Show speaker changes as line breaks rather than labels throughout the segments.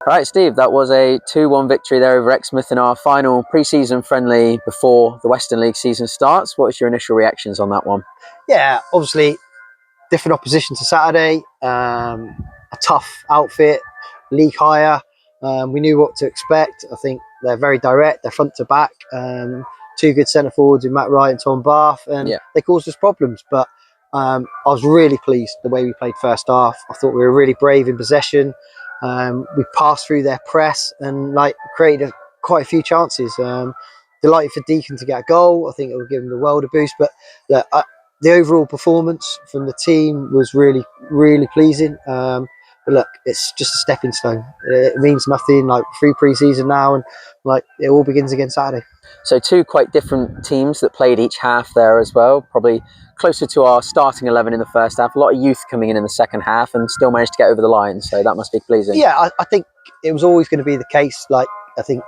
All right, Steve, that was a 2-1 victory there over Exmouth in our final pre-season friendly before the Western League season starts. What was your initial reactions on that one?
Yeah, obviously different opposition to Saturday, a tough outfit, league higher. We knew what to expect. I think they're very direct, they're front to back. Two good centre forwards in Matt Wright and Tom Bath, and they caused us problems. But I was really pleased the way we played first half. I thought we were really brave in possession. We passed through their press and created quite a few chances. Delighted for Deacon to get a goal. I think it will give him the world a boost. But the overall performance from the team was really, really pleasing. But look, it's just a stepping stone. It means nothing. Through pre-season now, and it all begins again Saturday.
So two quite different teams that played each half there as well. Probably closer to our starting 11 in the first half. A lot of youth coming in the second half, and still managed to get over the line. So that must be pleasing.
Yeah, I think it was always going to be the case. I think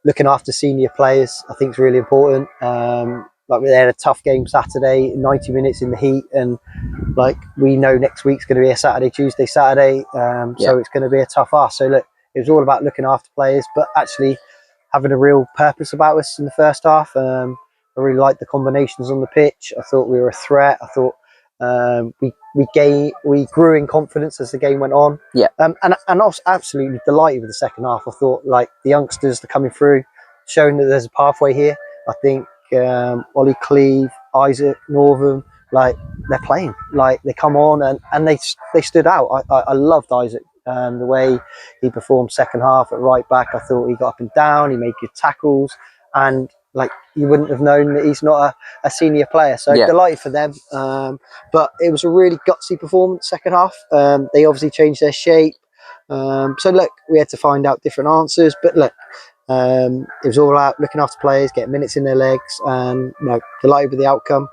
looking after senior players, I think is really important. We had a tough game Saturday, 90 minutes in the heat, and we know next week's going to be a Saturday, Tuesday, Saturday. So it's going to be a tough ask. So look, it was all about looking after players, but actually having a real purpose about us in the first half. I really liked the combinations on the pitch. I thought we were a threat. I thought we grew in confidence as the game went on. And I was absolutely delighted with the second half. I thought the youngsters are coming through, showing that there's a pathway here. I think Ollie Cleve, Isaac, Northam, they're playing. They come on and they stood out. I loved Isaac. The way he performed second half at right back. I thought he got up and down, he made good tackles, and you wouldn't have known that he's not a senior player. So delighted for them. But it was a really gutsy performance second half. They obviously changed their shape. So look, we had to find out different answers. But look, it was all about looking after players, getting minutes in their legs, and delighted with the outcome.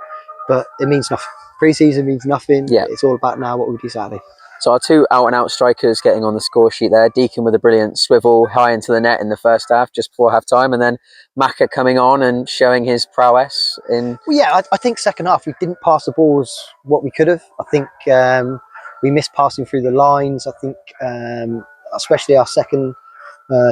But it means nothing. Pre-season means nothing. It's all about now what we do Saturday.
So our two out-and-out strikers getting on the score sheet there. Deacon with a brilliant swivel high into the net in the first half, just before half-time, and then Macca coming on and showing his prowess in...
Well, yeah, I think second half we didn't pass the ball as what we could have. I think we missed passing through the lines. I think especially our second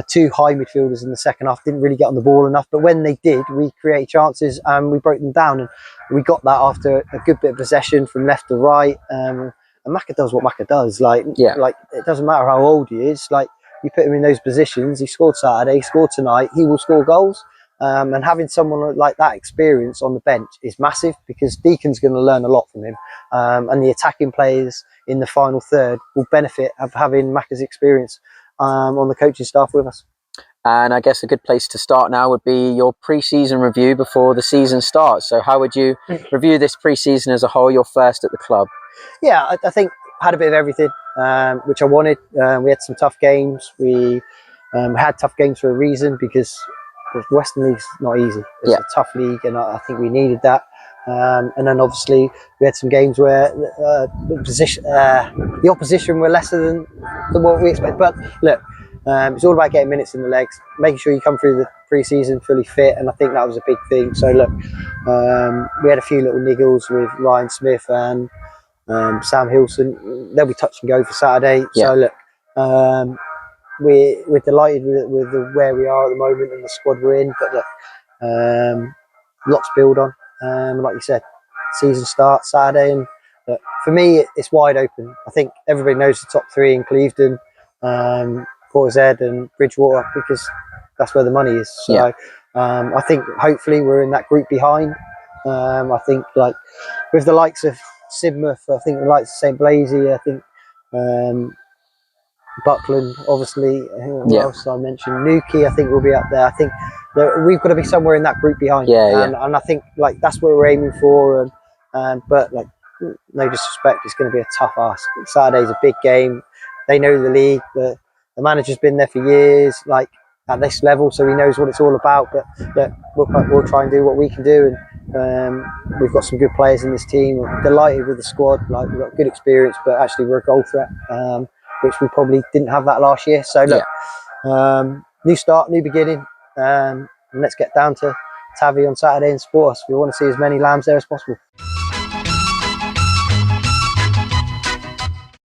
two high midfielders in the second half didn't really get on the ball enough. But when they did, we created chances and we broke them down. And we got that after a good bit of possession from left to right. And Macca does what Macca does. It doesn't matter how old he is. You put him in those positions. He scored Saturday, he scored tonight. He will score goals. And having someone like that experience on the bench is massive, because Deacon's going to learn a lot from him. And the attacking players in the final third will benefit of having Macca's experience on the coaching staff with us.
And I guess a good place to start now would be your pre-season review before the season starts. So how would you review this pre-season as a whole, your first at the club?
Yeah, I think had a bit of everything, which I wanted. We had some tough games. We had tough games for a reason, because the Western League's not easy. It's a tough league, and I think we needed that. And then obviously we had some games where the opposition were lesser than what we expect. But look, it's all about getting minutes in the legs, making sure you come through the pre-season fully fit, and I think that was a big thing. So look, we had a few little niggles with Ryan Smith and Sam Hilson. They'll be touch and go for Saturday. So look, we're delighted with where we are at the moment and the squad we're in. But look, lots to build on. Like you said, season starts Saturday, and look, for me it's wide open. I think everybody knows the top three in Clevedon, Portishead and Bridgewater, because that's where the money is. So I think hopefully we're in that group behind. I think with the likes of Sidmouth, I think the likes of St Blasey, I think Buckland, obviously. Who else did I mention? Nuki, I think will be up there. I think we've got to be somewhere in that group behind. And I think that's what we're aiming for. But no disrespect, it's going to be a tough ask. Saturday's a big game. They know the league. The manager's been there for years, at this level, so he knows what it's all about. But we'll try and do what we can do, and we've got some good players in this team. We're delighted with the squad. We've got good experience, but actually we're a goal threat, which we probably didn't have that last year. So look, new start, new beginning, and let's get down to Tavi on Saturday and support us. We want to see as many lambs there as possible.